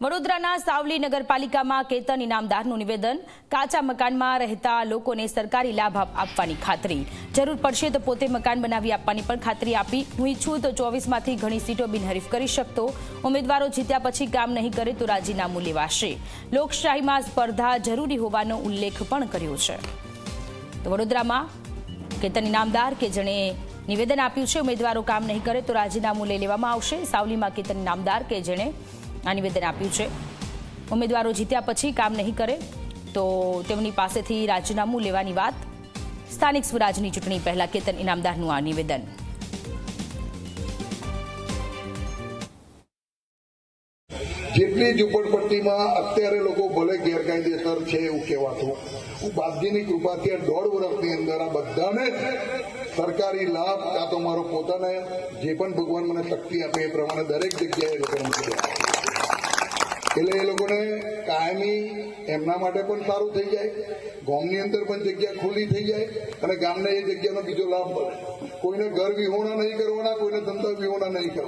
વડોદરાના સાવલી નગરપાલિકામાં કેતન ઇનામદારનું નિવેદન, કાચા મકાનમાં રહેતા લોકોને સરકારી લાભ આપવાની ખાતરી, જરૂર પડશે તો પોતે મકાન બનાવી આપવાની પણ ખાતરી આપી. હું ઈચ્છું તો 24માંથી ઘણી સીટો બિનહરીફ કરી શકતો, ઉમેદવારો જીત્યા પછી કામ નહીં કરે તો રાજીનામું લેવાશે. લોકશાહીમાં સ્પર્ધા જરૂરી હોવાનો ઉલ્લેખ પણ કર્યો છે. તો વડોદરામાં કેતન ઇનામદાર કે જેણે નિવેદન આપ્યું છે, ઉમેદવારો કામ નહીં કરે તો રાજીનામું લઈ લેવામાં આવશે. સાવલીમાં કેતન ઇનામદાર કે જેણે આ નિવેદન આપ્યું છે, ઉમેદવારો જીત્યા પછી કામ નહીં કરે તો તેમની પાસેથી રાજીનામું લેવાની વાત. સ્થાનિક સ્વરાજની ચૂંટણી પહેલા કેતન ઇનામદારનું આ નિવેદન. જેટલી ઝુંપડપટ્ટીમાં અત્યારે લોકો ભલે ગેરકાયદેસર છે એવું કહેવાતું, હું બાપજીની કૃપાથી 1.5 વર્ષની અંદર આ બધાને સરકારી લાભ કાં તો મારો પોતાને જે પણ ભગવાન મને શક્તિ આપે એ પ્રમાણે દરેક જગ્યાએ લોકોને એટલે એ લોકોને કાયમી એમના માટે પણ સારું થઈ જાય, ગામની અંદર પણ જગ્યા ખુલ્લી થઈ જાય અને ગામને એ જગ્યાનો બીજો લાભ મળે. કોઈને ઘર વિહોણા નહીં કરવાના, કોઈને ધંધા વિહોણા નહીં કરવાના.